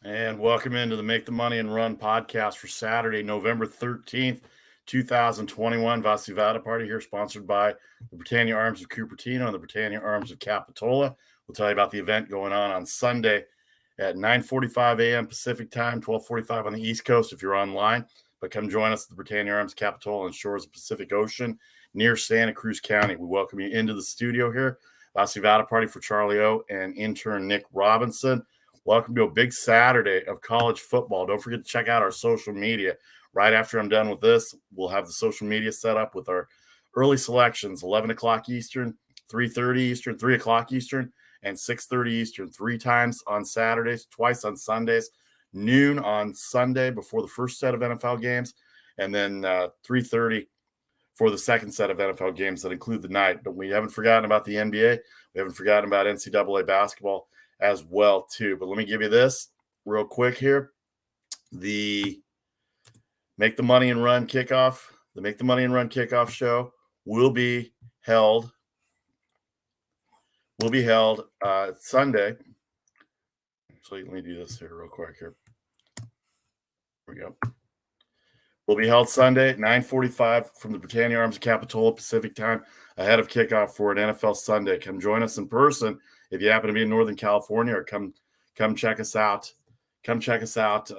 And welcome into the Make the Money and Run podcast for Saturday, November 13th, 2021. Vasivada Party here, sponsored by the Britannia Arms of Cupertino and the Britannia Arms of Capitola. We'll tell you about the event going on Sunday at 9:45 a.m. Pacific time, 12:45 on the East Coast if you're online. But come join us at the Britannia Arms Capitola on shores of the Pacific Ocean near Santa Cruz County. We welcome you into the studio here. Vasivada Party for Charlie O and intern Nick Robinson. Welcome to a big Saturday of college football. Don't forget to check out our social media. Right after I'm done with this, we'll have the social media set up with our early selections, 11 o'clock Eastern, 3:30 Eastern, 3 o'clock Eastern, and 6:30 Eastern, 3 times on Saturdays, twice on Sundays, noon on Sunday before the first set of NFL games, and then 3:30 for the second set of NFL games that include the night. But we haven't forgotten about the NBA. We haven't forgotten about NCAA basketball as well too. But let me give you this real quick here. The Make the Money and Run kickoff, the Make the Money and Run kickoff show will be held Sunday. Actually, let me do this here real quick here. Here we go. Will be held Sunday at 9:45 from the Britannia Arms of Capitola Pacific time ahead of kickoff for an NFL Sunday. Come join us in person if you happen to be in Northern California, or come check us out. Come check us out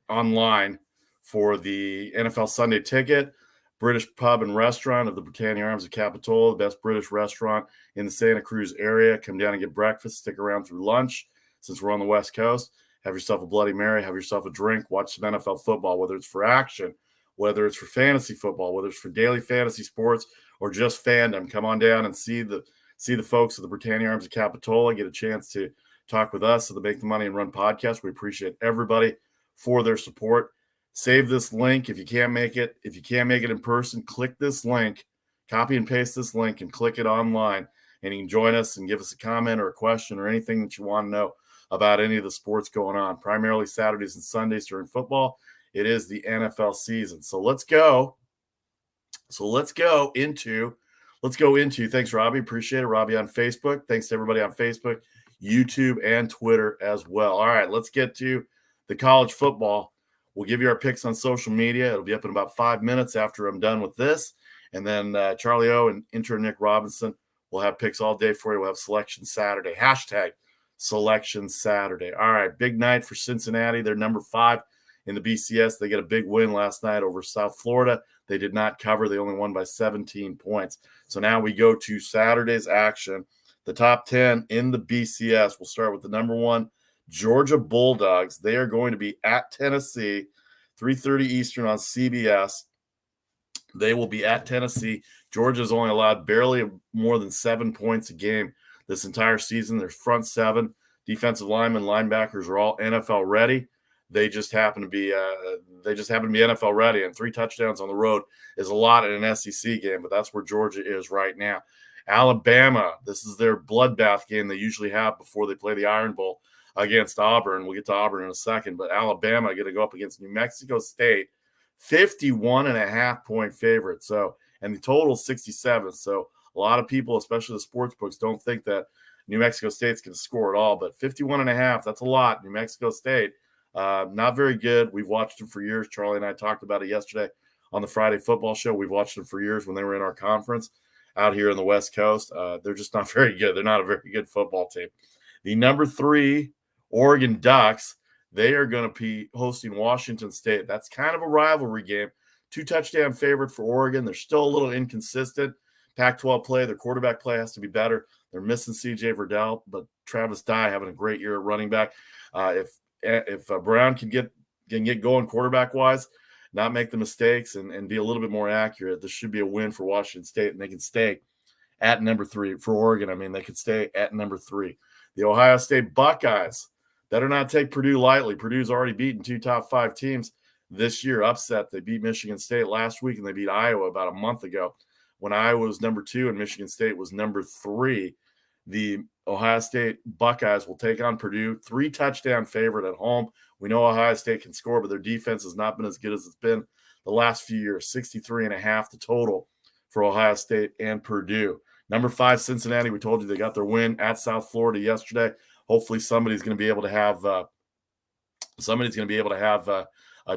online for the NFL Sunday ticket. British Pub and Restaurant of the Britannia Arms of Capitola, the best British restaurant in the Santa Cruz area. Come down and get breakfast. Stick around through lunch since we're on the West Coast. Have yourself a Bloody Mary, have yourself a drink, watch some NFL football, whether it's for action, whether it's for fantasy football, whether it's for daily fantasy sports, or just fandom. Come on down and see the folks at the Britannia Arms of Capitola, get a chance to talk with us at the Make the Money and Run podcast. We appreciate everybody for their support. Save this link if you can't make it. If you can't make it in person, click this link, copy and paste this link, and click it online. And you can join us and give us a comment or a question or anything that you want to know about any of the sports going on. Primarily Saturdays and Sundays during football. It is the NFL season. So let's go into, thanks, Robbie. Appreciate it. Robbie on Facebook. Thanks to everybody on Facebook, YouTube, and Twitter as well. All right, let's get to the college football. We'll give you our picks on social media. It'll be up in about 5 minutes after I'm done with this. And then Charlie O and intern Nick Robinson will have picks all day for you. We'll have Selection Saturday. Hashtag Selection Saturday. All right, big night for Cincinnati. They're number 5 in the BCS. They get a big win last night over South Florida. They did not cover. They only won by 17 points. So now we go to Saturday's action. The top 10 in the BCS. We'll start with the number 1, Georgia Bulldogs. They are going to be at Tennessee, 3:30 Eastern on CBS. They will be at Tennessee. Georgia's only allowed barely more than 7 points a game this entire season. Their front 7 defensive linemen, linebackers are all NFL ready. They just happen to be NFL ready, and 3 touchdowns on the road is a lot in an SEC game, but that's where Georgia is right now. Alabama, this is their bloodbath game they usually have before they play the Iron Bowl against Auburn. We'll get to Auburn in a second, but Alabama going to go up against New Mexico State, 51.5 point favorite. So, and the total is 67. So a lot of people, especially the sports books, don't think that New Mexico State's going to score at all, but 51.5, that's a lot. New Mexico State, not very good. We've watched them for years. Charlie and I talked about it yesterday on the Friday football show. We've watched them for years when they were in our conference out here on the West Coast. They're just not very good. They're not a very good football team. The number 3 Oregon Ducks, they are going to be hosting Washington State. That's kind of a rivalry game. 2-touchdown favorite for Oregon. They're still a little inconsistent. Pac-12 play, their quarterback play has to be better. They're missing C.J. Verdell, but Travis Dye having a great year at running back. If Brown can get going quarterback-wise, not make the mistakes and be a little bit more accurate, this should be a win for Washington State, and they can stay at number 3. For Oregon, I mean, they could stay at number 3. The Ohio State Buckeyes better not take Purdue lightly. Purdue's already beaten 2 top 5 teams this year. Upset. They beat Michigan State last week, and they beat Iowa about a month ago when Iowa was number 2 and Michigan State was number 3. The Ohio State Buckeyes will take on Purdue, 3-touchdown favorite at home. We know Ohio State can score, but their defense has not been as good as it's been the last few years. 63.5 the total for Ohio State and Purdue. Number 5, Cincinnati. We told you they got their win at South Florida yesterday. Hopefully somebody's going to be able to have somebody's going to be able to have a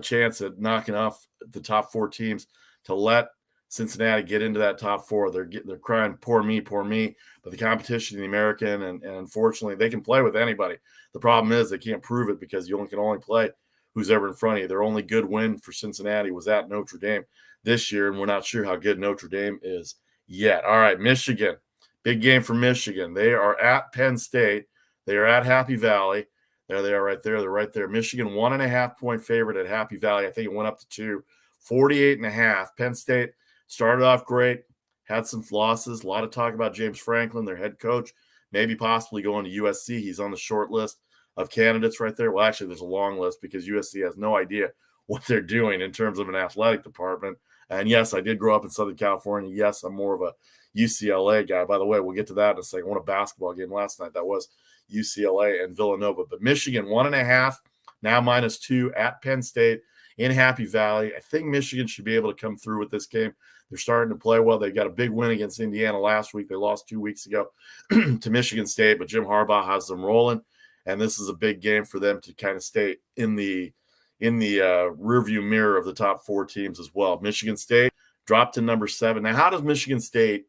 chance at knocking off the top 4 teams to let Cincinnati get into that top 4. They're crying, poor me, but the competition in the American, and unfortunately, they can play with anybody. The problem is they can't prove it because you can only play who's ever in front of you. Their only good win for Cincinnati was at Notre Dame this year, and we're not sure how good Notre Dame is yet. All right, Michigan. Big game for Michigan. They are at Penn State. They are at Happy Valley. There they are right there. They're right there. Michigan, 1.5-point favorite at Happy Valley. I think it went up to 2, 48.5. Penn State started off great, had some losses. A lot of talk about James Franklin, their head coach, maybe possibly going to USC. He's on the short list of candidates right there. Well, actually, there's a long list because USC has no idea what they're doing in terms of an athletic department. And yes, I did grow up in Southern California. Yes, I'm more of a UCLA guy. By the way, we'll get to that in a second. I won a basketball game last night. That was UCLA and Villanova. But Michigan, 1.5, now -2 at Penn State in Happy Valley. I think Michigan should be able to come through with this game. They're starting to play well. They got a big win against Indiana last week. They lost 2 weeks ago to Michigan State, but Jim Harbaugh has them rolling, and this is a big game for them to kind of stay in the rearview mirror of the top 4 teams as well. Michigan State dropped to number 7. Now, how does Michigan State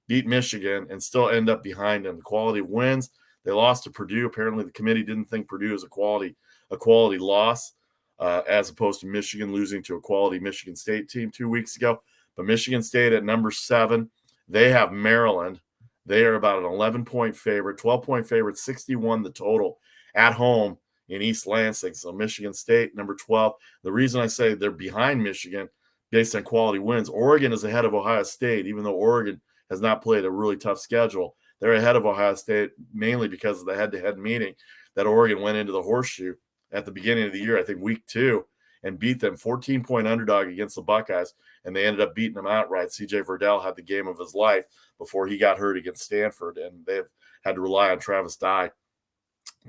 beat Michigan and still end up behind them? The quality of wins. They lost to Purdue. Apparently, the committee didn't think Purdue was a quality loss, as opposed to Michigan losing to a quality Michigan State team 2 weeks ago. But Michigan State at number 7, they have Maryland. They are about an 11-point favorite, 12-point favorite, 61 the total at home in East Lansing. So Michigan State, number 12. The reason I say they're behind Michigan based on quality wins, Oregon is ahead of Ohio State, even though Oregon has not played a really tough schedule. They're ahead of Ohio State mainly because of the head-to-head meeting that Oregon went into the Horseshoe at the beginning of the year, I think week 2, and beat them 14-point underdog against the Buckeyes, and they ended up beating them outright. CJ Verdell had the game of his life before he got hurt against Stanford, and they've had to rely on Travis Dye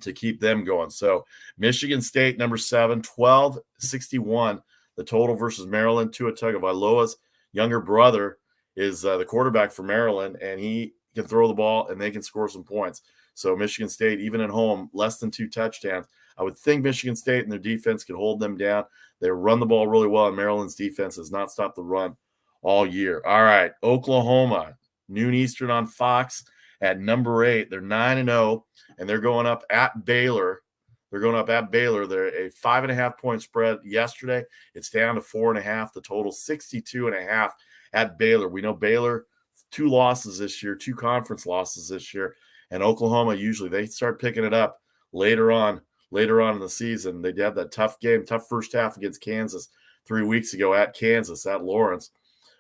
to keep them going. So Michigan State, number 7, 12-61, the total versus Maryland. Tua Tagovailoa's younger brother is the quarterback for Maryland, and he can throw the ball, and they can score some points. So Michigan State, even at home, less than 2 touchdowns. I would think Michigan State and their defense could hold them down. They run the ball really well, and Maryland's defense has not stopped the run all year. All right, Oklahoma, noon Eastern on Fox at number 8. They're 9-0, and they're going up at Baylor. They're a 5.5-point spread yesterday. It's down to 4.5. The total 62.5 at Baylor. We know Baylor, 2 losses this year, 2 conference losses this year, and Oklahoma usually they start picking it up later on in the season. They had that tough first half against Kansas 3 weeks ago at Kansas, at Lawrence,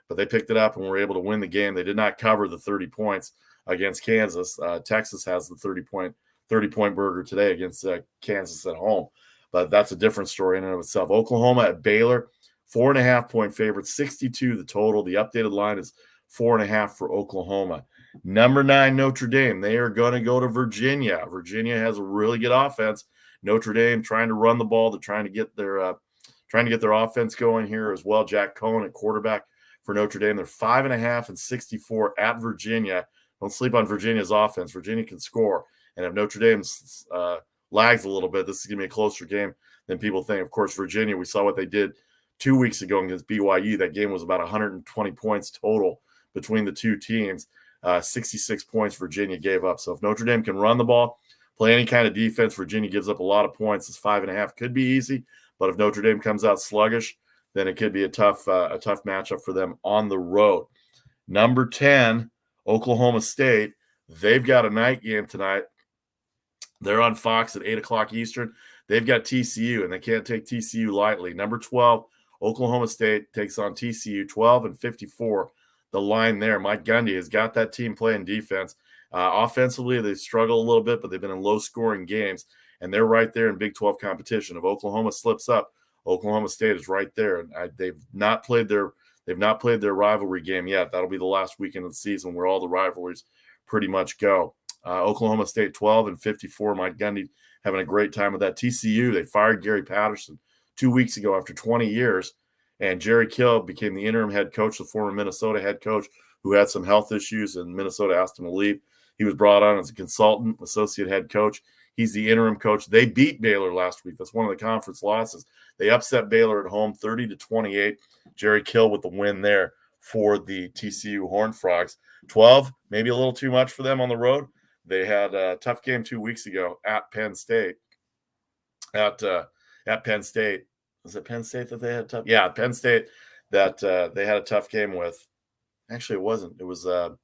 but they picked it up and were able to win the game. They did not cover the 30 points against Kansas. Texas has the 30-point burger today against Kansas at home, but that's a different story in and of itself. Oklahoma at Baylor, 4.5-point favorite, 62 the total. The updated line is 4.5 for Oklahoma. Number 9, Notre Dame. They are going to go to Virginia. Virginia has a really good offense. Notre Dame trying to run the ball. They're trying to get their offense going here as well. Jack Cohen at quarterback for Notre Dame. They're 5.5 and 64 at Virginia. Don't sleep on Virginia's offense. Virginia can score. And if Notre Dame lags a little bit, this is going to be a closer game than people think. Of course, Virginia, we saw what they did 2 weeks ago against BYU. That game was about 120 points total between the two teams. 66 points Virginia gave up. So if Notre Dame can run the ball, play any kind of defense, Virginia gives up a lot of points. It's 5.5. Could be easy, but if Notre Dame comes out sluggish, then it could be a tough matchup for them on the road. Number 10, Oklahoma State. They've got a night game tonight. They're on Fox at 8 o'clock Eastern. They've got TCU, and they can't take TCU lightly. Number 12, Oklahoma State takes on TCU, 12-54. The line there. Mike Gundy has got that team playing defense. Offensively, they struggle a little bit, but they've been in low-scoring games, and they're right there in Big 12 competition. If Oklahoma slips up, Oklahoma State is right there, and they've not played their rivalry game yet. That'll be the last weekend of the season where all the rivalries pretty much go. Oklahoma State 12-54. Mike Gundy having a great time with that. TCU, they fired Gary Patterson 2 weeks ago after 20 years. And Jerry Kill became the interim head coach, the former Minnesota head coach, who had some health issues, and Minnesota asked him to leave. He was brought on as a consultant, associate head coach. He's the interim coach. They beat Baylor last week. That's one of the conference losses. They upset Baylor at home 30-28. Jerry Kill with the win there for the TCU Horned Frogs. 12, maybe a little too much for them on the road. They had a tough game 2 weeks ago at Penn State. At Penn State. Was it Penn State that they had tough? Yeah, Penn State that they had a tough game with. Actually, it wasn't. It was a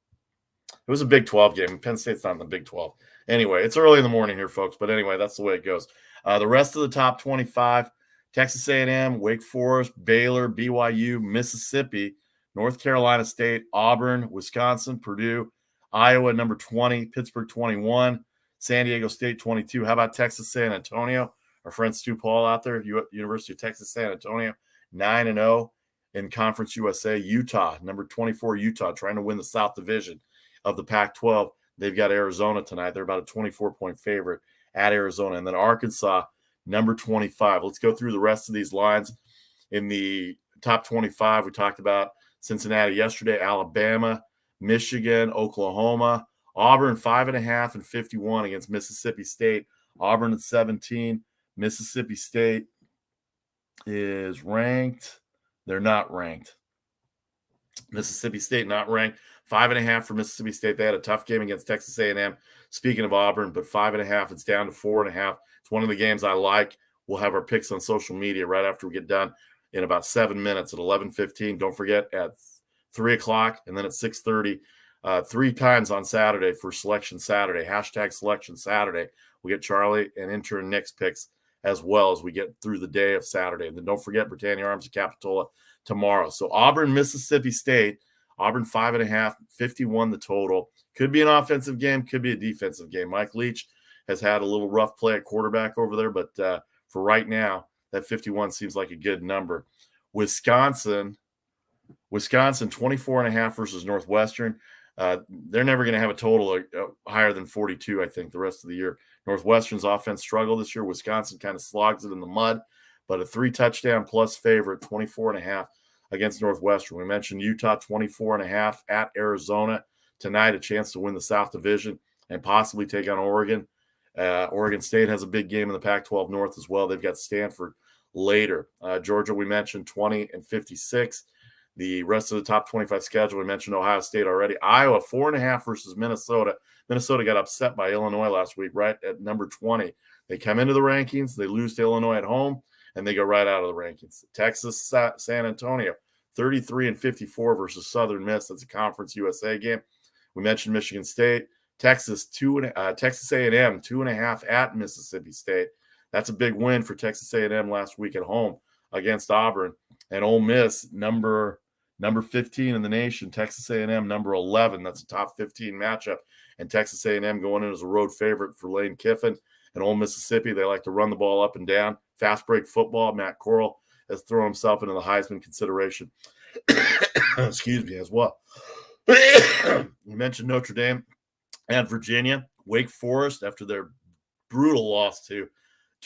Big 12 game. Penn State's not in the Big 12. Anyway, it's early in the morning here, folks. But anyway, that's the way it goes. The rest of the top 25, Texas A&M, Wake Forest, Baylor, BYU, Mississippi, North Carolina State, Auburn, Wisconsin, Purdue, Iowa, number 20, Pittsburgh, 21, San Diego State, 22. How about Texas San Antonio? Our friend Stu Paul out there, University of Texas San Antonio, 9-0 in Conference USA. Utah, number 24, Utah, trying to win the South Division of the Pac-12. They've got Arizona tonight. They're about a 24-point favorite at Arizona. And then Arkansas, number 25. Let's go through the rest of these lines. In the top 25, we talked about Cincinnati yesterday, Alabama, Michigan, Oklahoma, Auburn 5.5 and 51 against Mississippi State. Auburn at 17. Mississippi State is ranked. They're not ranked. Mississippi State not ranked. 5.5 for Mississippi State. They had a tough game against Texas A&M. Speaking of Auburn, but 5.5, it's down to 4.5. It's one of the games I like. We'll have our picks on social media right after we get done in about 7 minutes at 11:15. Don't forget at 3 o'clock and then at 6:30, 3 times on Saturday for Selection Saturday, hashtag Selection Saturday. We get Charlie and intern Nick's picks as well as we get through the day of Saturday. And then don't forget Britannia Arms and Capitola tomorrow. So Auburn, Mississippi State, Auburn 5.5, 51 the total. Could be an offensive game, could be a defensive game. Mike Leach has had a little rough play at quarterback over there, but for right now, that 51 seems like a good number. Wisconsin 24.5 versus Northwestern. They're never going to have a total higher than 42, I think, the rest of the year. Northwestern's offense struggled this year. Wisconsin kind of slogs it in the mud, but a 3-touchdown plus favorite, 24.5 against Northwestern. We mentioned Utah 24.5 at Arizona tonight, a chance to win the South Division and possibly take on Oregon. Oregon State has a big game in the Pac-12 North as well. They've got Stanford later. Georgia, we mentioned 20 and 56. The rest of the top 25 schedule, we mentioned Ohio State already. Iowa, 4.5 versus Minnesota. Minnesota got upset by Illinois last week, right at number 20. They come into the rankings, they lose to Illinois at home, and they go right out of the rankings. Texas, San Antonio, 33 and 54 versus Southern Miss. That's a Conference USA game. We mentioned Michigan State. Texas A&M, 2.5 at Mississippi State. That's a big win for Texas A&M last week at home against Auburn. And Ole Miss, number 15 in the nation, Texas A&M number 11. That's a top 15 matchup. And Texas A&M going in as a road favorite for Lane Kiffin. And Ole Mississippi, they like to run the ball up and down. Fast break football. Matt Corral has thrown himself into the Heisman consideration. Excuse me, as well. We mentioned Notre Dame and Virginia. Wake Forest, after their brutal loss to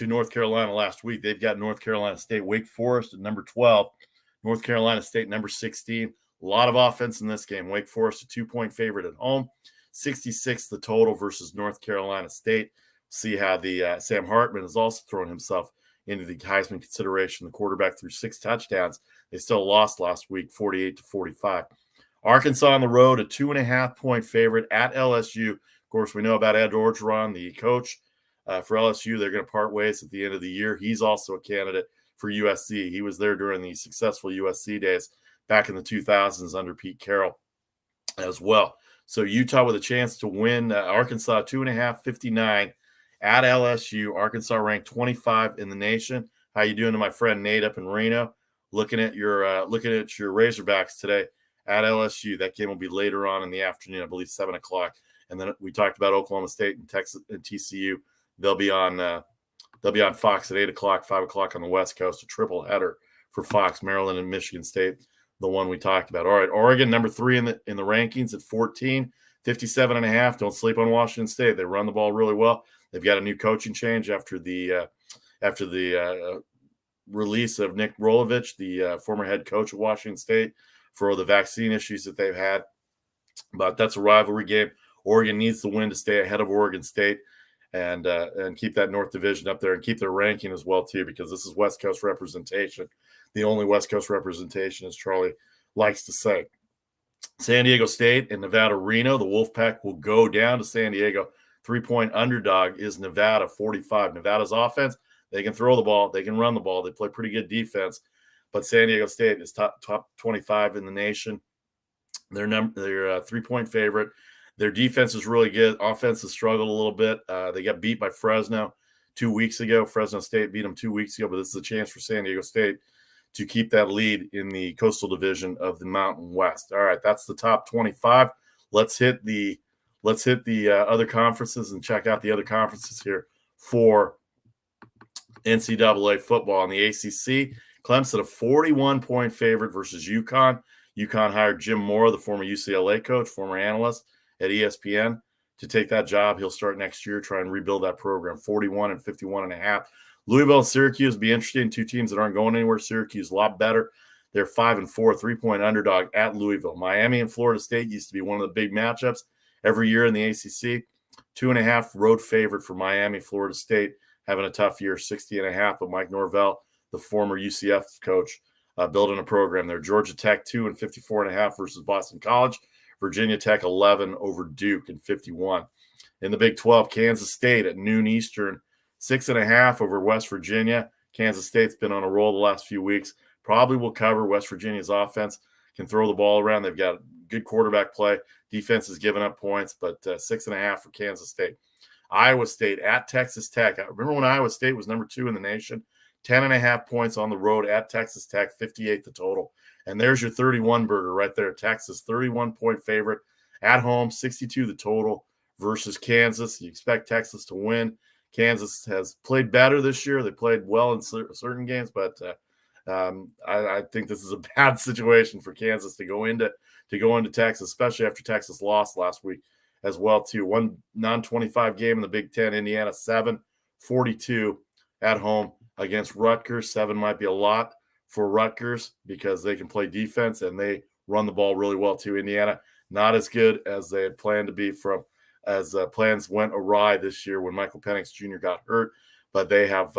North Carolina last week, they've got North Carolina State. Wake Forest at number 12. North Carolina State, number 16. A lot of offense in this game. Wake Forest, a 2-point favorite at home. 66 the total versus North Carolina State. See how the Sam Hartman has also thrown himself into the Heisman consideration. The quarterback threw 6 touchdowns. They still lost last week, 48-45. Arkansas on the road, a 2.5-point favorite at LSU. Of course, we know about Ed Orgeron, the coach for LSU. They're going to part ways at the end of the year. He's also a candidate for USC. He was there during the successful USC days back in the 2000s under Pete Carroll as well. So Utah with a chance to win. Arkansas 2.5, 59 at LSU. Arkansas ranked 25 in the nation. How you doing to my friend Nate up in Reno? Looking at your Razorbacks today at LSU. That game will be later on in the afternoon, I believe 7 o'clock. And then we talked about Oklahoma State and Texas and TCU. They'll be on Fox at 8 o'clock, 5 o'clock on the West Coast. A triple header for Fox, Maryland and Michigan State, the one we talked about. All right, Oregon number 3 in the rankings at 14, 57.5. Don't sleep on Washington State. They run the ball really well. They've got a new coaching change after the release of Nick Rolovich, the former head coach of Washington State, for the vaccine issues that they've had. But that's a rivalry game. Oregon needs the win to stay ahead of Oregon State. and keep that North Division up there and keep their ranking as well too, because this is West Coast representation, the only West Coast representation, as Charlie likes to say. San Diego State and Nevada Reno, the Wolfpack will go down to San Diego. 3-point underdog is Nevada 45. Nevada's offense, they can throw the ball, they can run the ball, they play pretty good defense, but San Diego State is top 25 in the nation. They're 3-point favorite. Their defense is really good. Offense has struggled a little bit. They got beat by Fresno 2 weeks ago. Fresno State beat them 2 weeks ago, but this is a chance for San Diego State to keep that lead in the Coastal Division of the Mountain West. All right, that's the top 25. Let's hit the other conferences and check out the other conferences here for NCAA football. In the ACC, Clemson a 41-point favorite versus UConn. UConn hired Jim Mora, the former UCLA coach, former analyst at ESPN, to take that job. He'll start next year, try and rebuild that program. 41 and 51.5. Louisville and Syracuse be interesting. Two teams that aren't going anywhere. Syracuse a lot better. They're 5-4, 3-point underdog at Louisville. Miami and Florida State used to be one of the big matchups every year in the ACC. 2.5 road favorite for Miami. Florida State having a tough year, 60.5. But Mike Norvell, the former UCF coach, building a program there. Georgia Tech 2 and 54.5 versus Boston College. Virginia Tech 11 over Duke and 51. In the Big 12, Kansas State at noon Eastern, 6.5 over West Virginia. Kansas State's been on a roll the last few weeks. Probably will cover. West Virginia's offense can throw the ball around. They've got good quarterback play. Defense is giving up points, but 6.5 for Kansas State. Iowa State at Texas Tech. I remember when Iowa State was number 2 in the nation. 10.5 points on the road at Texas Tech, 58 the total. And there's your 31 burger right there. Texas, 31-point favorite at home, 62 the total versus Kansas. You expect Texas to win. Kansas has played better this year. They played well in certain games, but I think this is a bad situation for Kansas to go into Texas, especially after Texas lost last week as well too. One non-25 game in the Big Ten. Indiana 7-42 at home against Rutgers. 7 might be a lot for Rutgers because they can play defense and they run the ball really well too. Indiana, not as good as they had planned to be as plans went awry this year when Michael Penix Jr. got hurt, but they have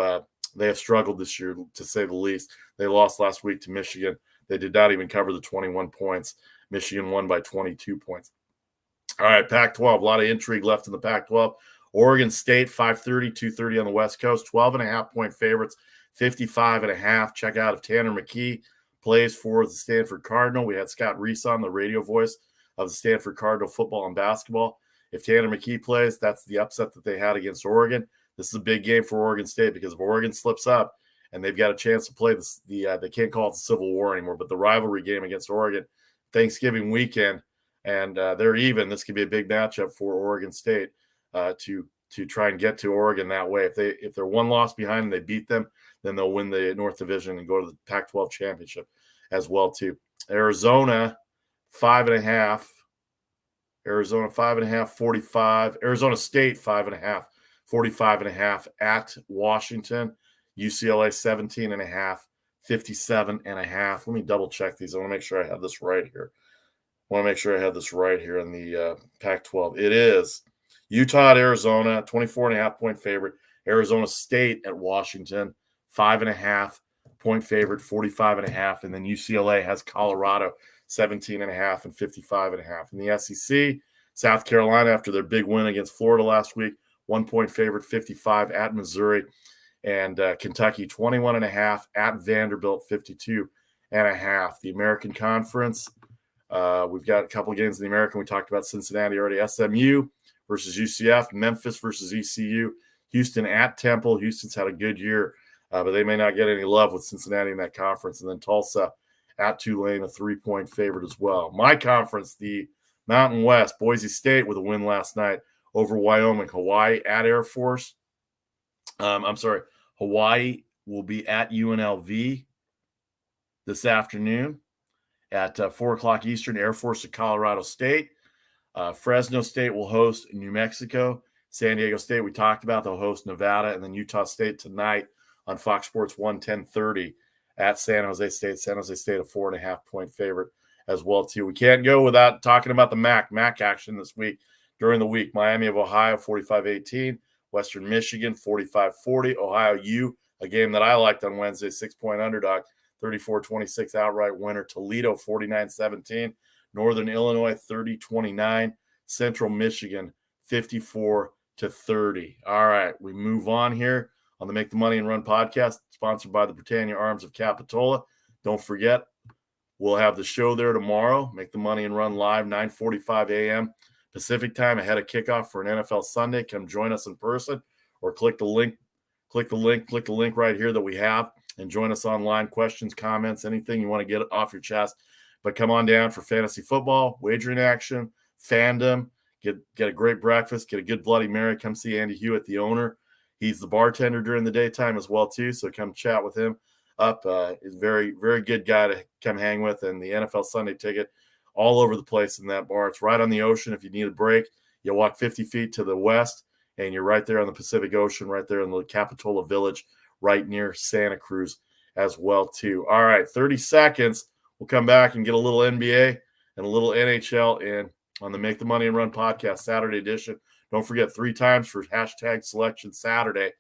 struggled this year, to say the least. They lost last week to Michigan. They did not even cover the 21 points. Michigan won by 22 points. All right, Pac-12, a lot of intrigue left in the Pac-12. Oregon State, 5:30, 2:30 on the West Coast, 12.5-point favorites, 55.5. Check out if Tanner McKee plays for the Stanford Cardinal. We had Scott Reese on, the radio voice of the Stanford Cardinal football and basketball. If Tanner McKee plays, that's the upset that they had against Oregon. This is a big game for Oregon State because if Oregon slips up and they've got a chance to play they can't call it the Civil War anymore, but the rivalry game against Oregon, Thanksgiving weekend, and they're even. This could be a big matchup for Oregon State to try and get to Oregon that way. If they're one loss behind and they beat them, then they'll win the North Division and go to the Pac-12 championship as well too. Arizona 5.5. Arizona 5.5, 45. Arizona State 5.5, 45.5 at Washington. UCLA 17.5, 57.5. Let me double check these. I want to make sure I have this right here. In the Pac-12. It is Utah at Arizona, 24.5-point favorite. Arizona State at Washington, 5.5-point favorite, 45.5. And then UCLA has Colorado, 17.5 and 55.5. In the SEC, South Carolina, after their big win against Florida last week, 1-point favorite, 55 at Missouri. And Kentucky, 21.5 at Vanderbilt, 52.5. The American Conference, we've got a couple of games in the American. We talked about Cincinnati already. SMU versus UCF, Memphis versus ECU, Houston at Temple. Houston's had a good year, but they may not get any love with Cincinnati in that conference. And then Tulsa at Tulane, a 3-point favorite as well. My conference, the Mountain West, Boise State with a win last night over Wyoming. Hawaii at Air Force. Hawaii will be at UNLV this afternoon at 4 o'clock Eastern. Air Force at Colorado State. Fresno State will host New Mexico. San Diego State, we talked about, they'll host Nevada. And then Utah State tonight on Fox Sports 1, 10:30 at San Jose State. San Jose State, a 4.5-point favorite as well, too. We can't go without talking about the MAC action this week. During the week, Miami of Ohio, 45-18. Western Michigan, 45-40. Ohio U, a game that I liked on Wednesday, 6-point underdog, 34-26 outright winner. Toledo, 49-17. Northern Illinois, 30-29. Central Michigan, 54-30. All right, we move on here on the Make the Money and Run podcast, sponsored by the Britannia Arms of Capitola. Don't forget, we'll have the show there tomorrow. Make the Money and Run live, 9:45 a.m. Pacific time ahead of kickoff for an NFL Sunday. Come join us in person or click the link right here that we have and join us online. Questions, comments, anything you want to get off your chest. But come on down for fantasy football, wagering action, fandom, get a great breakfast, get a good Bloody Mary. Come see Andy Hewitt, the owner. He's the bartender during the daytime as well, too. So come chat with him up. He's a very, very good guy to come hang with. And the NFL Sunday ticket all over the place in that bar. It's right on the ocean. If you need a break, you walk 50 feet to the west, and you're right there on the Pacific Ocean, right there in the Capitola Village, right near Santa Cruz as well, too. All right, 30 seconds. We'll come back and get a little NBA and a little NHL in on the Make the Money and Run podcast Saturday edition. Don't forget 3 times for hashtag selection Saturday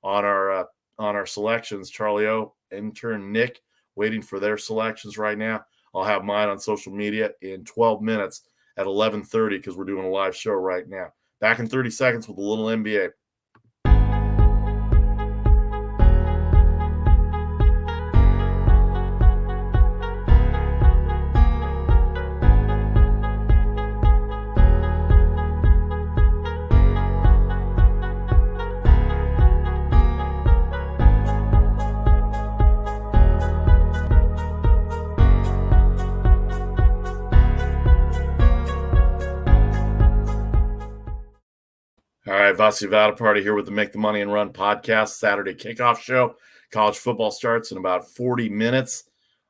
on our selections. Charlie O, intern Nick, waiting for their selections right now. I'll have mine on social media in 12 minutes at 11:30 because we're doing a live show right now. Back in 30 seconds with a little NBA. All right, Vasi Vada Party here with the Make the Money and Run podcast Saturday kickoff show. College football starts in about 40 minutes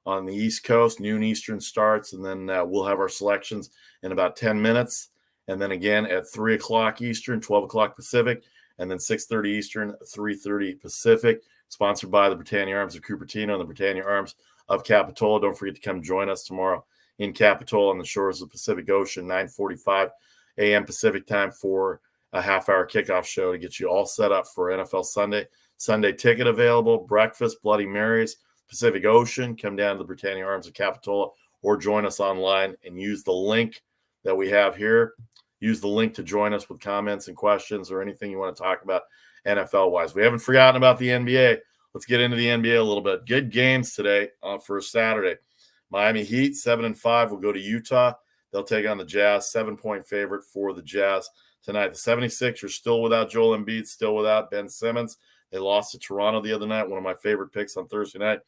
on the East Coast. Noon Eastern starts, and then we'll have our selections in about 10 minutes. And then again at 3 o'clock Eastern, 12 o'clock Pacific, and then 6:30 Eastern, 3:30 Pacific. Sponsored by the Britannia Arms of Cupertino and the Britannia Arms of Capitola. Don't forget to come join us tomorrow in Capitola on the shores of the Pacific Ocean, 9:45 a.m. Pacific time for a half-hour kickoff show to get you all set up for NFL Sunday. Sunday ticket available, breakfast, Bloody Marys, Pacific Ocean. Come down to the Britannia Arms of Capitola or join us online and use the link that we have here. Use the link to join us with comments and questions or anything you want to talk about NFL-wise. We haven't forgotten about the NBA. Let's get into the NBA a little bit. Good games today for Saturday. Miami Heat, 7-5, will go to Utah. They'll take on the Jazz, 7-point favorite for the Jazz tonight. The 76ers still without Joel Embiid, still without Ben Simmons. They lost to Toronto the other night, one of my favorite picks on Thursday night.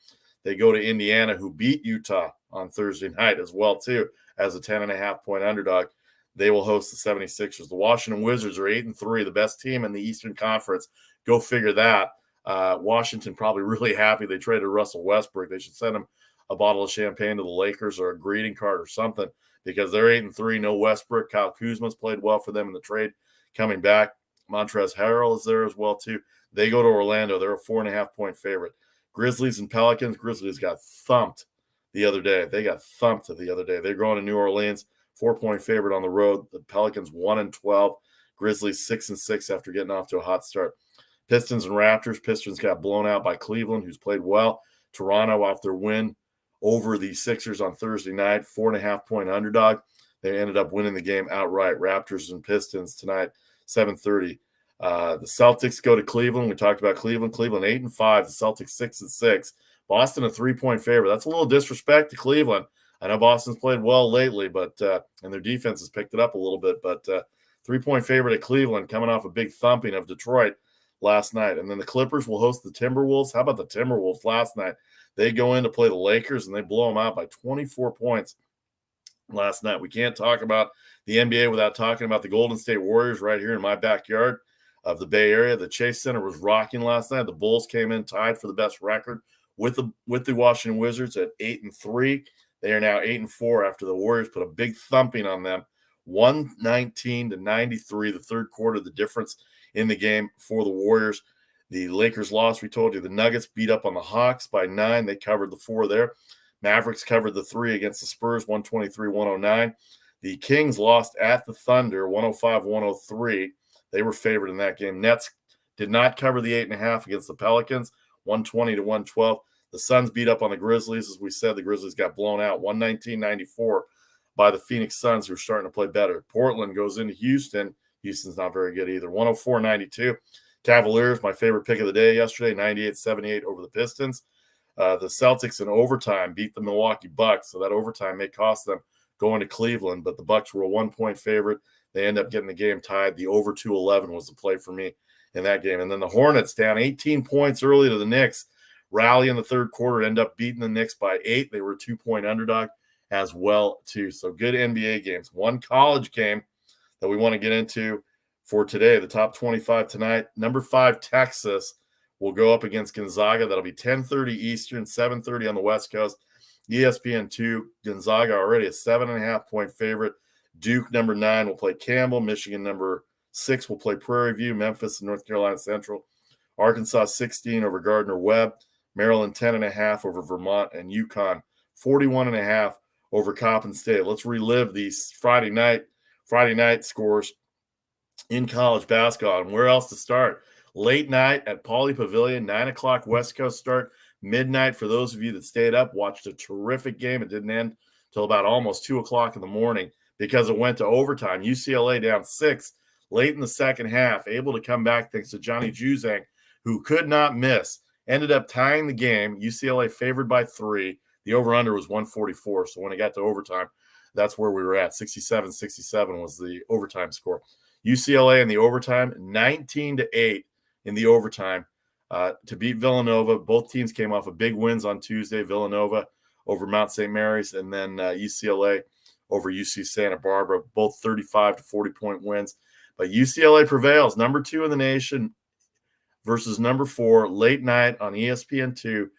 They go to Indiana, who beat Utah on Thursday night as well, too, as a 10.5-point underdog. They will host the 76ers. The Washington Wizards are 8-3, the best team in the Eastern Conference. Go figure that. Washington probably really happy they traded Russell Westbrook. They should send him a bottle of champagne to the Lakers or a greeting card or something, because they're 8-3, no Westbrook. Kyle Kuzma's played well for them in the trade coming back. Montrezl Harrell is there as well, too. They go to Orlando. They're a 4.5-point favorite. Grizzlies and Pelicans. Grizzlies got thumped the other day. They're going to New Orleans, 4-point favorite on the road. The Pelicans 1-12. Grizzlies 6-6 after getting off to a hot start. Pistons and Raptors. Pistons got blown out by Cleveland, who's played well. Toronto off their win over the Sixers on Thursday night, 4.5-point underdog. They ended up winning the game outright. Raptors and Pistons tonight, 7:30. The Celtics go to Cleveland. We talked about Cleveland. Cleveland 8-5. The Celtics 6-6. Boston a 3-point favorite. That's a little disrespect to Cleveland. I know Boston's played well lately, but and their defense has picked it up a little bit. But 3-point favorite at Cleveland, coming off a big thumping of Detroit last night. And then the Clippers will host the Timberwolves. How about the Timberwolves last night? They go in to play the Lakers, and they blow them out by 24 points last night. We can't talk about the NBA without talking about the Golden State Warriors right here in my backyard of the Bay Area. The Chase Center was rocking last night. The Bulls came in tied for the best record with the Washington Wizards at 8-3. They are now 8-4 after the Warriors put a big thumping on them, 119-93. The third quarter, the difference in the game for the Warriors. The Lakers lost. We told you the Nuggets beat up on the Hawks by 9. They covered the 4 there. Mavericks covered the 3 against the Spurs, 123-109. The Kings lost at the Thunder, 105-103. They were favored in that game. Nets did not cover the 8.5 against the Pelicans, 120-112. The Suns beat up on the Grizzlies. As we said, the Grizzlies got blown out 119-94 by the Phoenix Suns, who are starting to play better. Portland goes into Houston. Houston's not very good either. 104-92. Cavaliers, my favorite pick of the day yesterday, 98-78 over the Pistons. The Celtics in overtime beat the Milwaukee Bucks, so that overtime may cost them going to Cleveland, but the Bucks were a 1-point favorite. They end up getting the game tied. The over 211 was the play for me in that game. And then the Hornets down 18 points early to the Knicks, rally in the third quarter, end up beating the Knicks by 8. They were a 2-point underdog as well, too. So good NBA games. One college game that we want to get into for today, the top 25 tonight. Number 5, Texas will go up against Gonzaga. That'll be 10:30 Eastern, 7:30 on the West Coast. ESPN2, Gonzaga already a 7.5-point favorite. Duke, number 9, will play Campbell. Michigan, number 6, will play Prairie View. Memphis and North Carolina Central. Arkansas, 16 over Gardner-Webb. Maryland, 10.5 over Vermont. And UConn, 41.5 over Coppin State. Let's relive these Friday night scores in college basketball. And where else to start? Late night at Pauley Pavilion, 9 o'clock West Coast start. Midnight for those of you that stayed up, watched a terrific game. It didn't end till about almost 2 o'clock in the morning because it went to overtime. UCLA down 6 late in the second half, able to come back thanks to Johnny Juzang, who could not miss. Ended up tying the game. UCLA favored by 3. The over-under was 144. So when it got to overtime, that's where we were at. 67-67 was the overtime score. UCLA in the overtime, 19-8 in the overtime to beat Villanova. Both teams came off of big wins on Tuesday. Villanova over Mount St. Mary's, and then UCLA over UC Santa Barbara, both 35 to 40-point wins. But UCLA prevails, number 2 in the nation versus number 4, late night on ESPN2,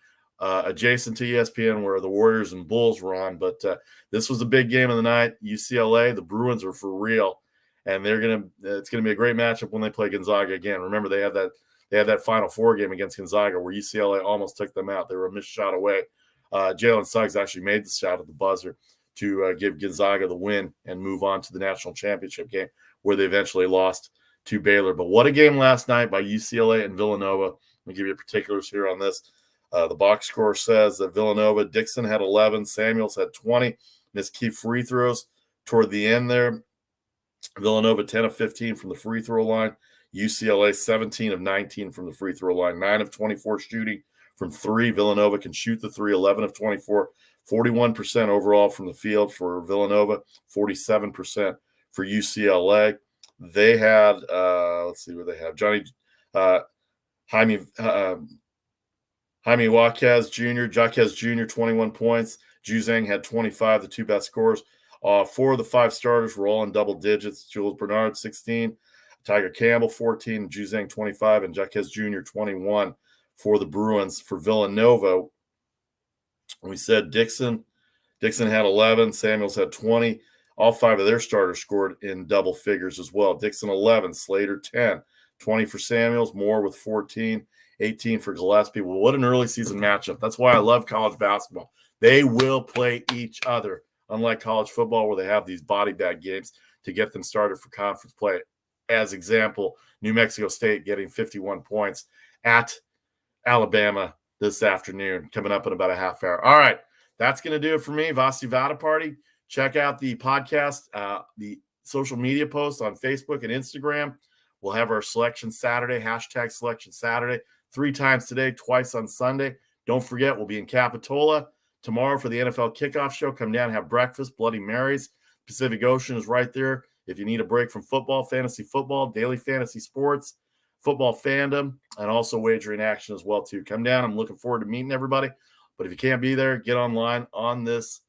adjacent to ESPN where the Warriors and Bulls were on. But this was a big game of the night. UCLA, the Bruins are for real, and it's gonna be a great matchup when they play Gonzaga again. Remember, they had that Final Four game against Gonzaga where UCLA almost took them out. They were a missed shot away. Jalen Suggs actually made the shot at the buzzer to give Gonzaga the win and move on to the national championship game where they eventually lost to Baylor. But what a game last night by UCLA and Villanova. Let me give you particulars here on this. The box score says that Villanova, Dixon had 11, Samuels had 20, missed key free throws toward the end there. Villanova 10 of 15 from the free throw line. UCLA 17 of 19 from the free throw line, 9 of 24 shooting from 3. Villanova can shoot the 3, 11 of 24, 41% overall from the field for Villanova, 47% for UCLA. They had, let's see what they have. Jaime Jaquez Jr., 21 points. Juzang had 25, the 2 best scores. 4 of the 5 starters were all in double digits. Jules Bernard, 16. Tiger Campbell, 14. Juzang, 25. And Jaquez Jr., 21 for the Bruins. For Villanova, we said Dixon had 11. Samuels had 20. All 5 of their starters scored in double figures as well. Dixon, 11. Slater, 10. 20 for Samuels. Moore with 14. 18 for Gillespie. Well, what an early season matchup. That's why I love college basketball. They will play each other, unlike college football where they have these body bag games to get them started for conference play. As example, New Mexico State getting 51 points at Alabama this afternoon, coming up in about a half hour. All right, that's going to do it for me. Vasi Vada Party. Check out the podcast, the social media posts on Facebook and Instagram. We'll have our Selection Saturday, hashtag Selection Saturday, 3 times today, twice on Sunday. Don't forget, we'll be in Capitola tomorrow for the NFL Kickoff show. Come down, have breakfast, Bloody Marys. Pacific Ocean is right there. If you need a break from football, fantasy football, daily fantasy sports, football fandom, and also wagering action as well, too. Come down. I'm looking forward to meeting everybody. But if you can't be there, get online on this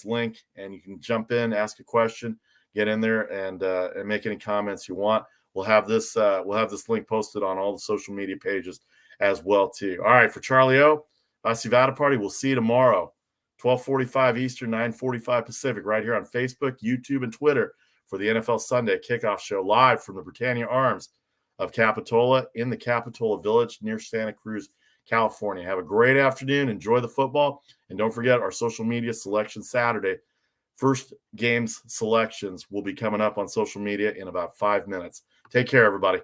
link, and you can jump in, ask a question, get in there, and make any comments you want. We'll have this link posted on all the social media pages as well, too. All right, for Charlie O, Vasi Vada Party, we'll see you tomorrow, 12:45 Eastern, 9:45 Pacific, right here on Facebook, YouTube, and Twitter for the NFL Sunday Kickoff Show live from the Britannia Arms of Capitola in the Capitola Village near Santa Cruz, California. Have a great afternoon. Enjoy the football. And don't forget our social media Selection Saturday. First games selections will be coming up on social media in about 5 minutes. Take care, everybody.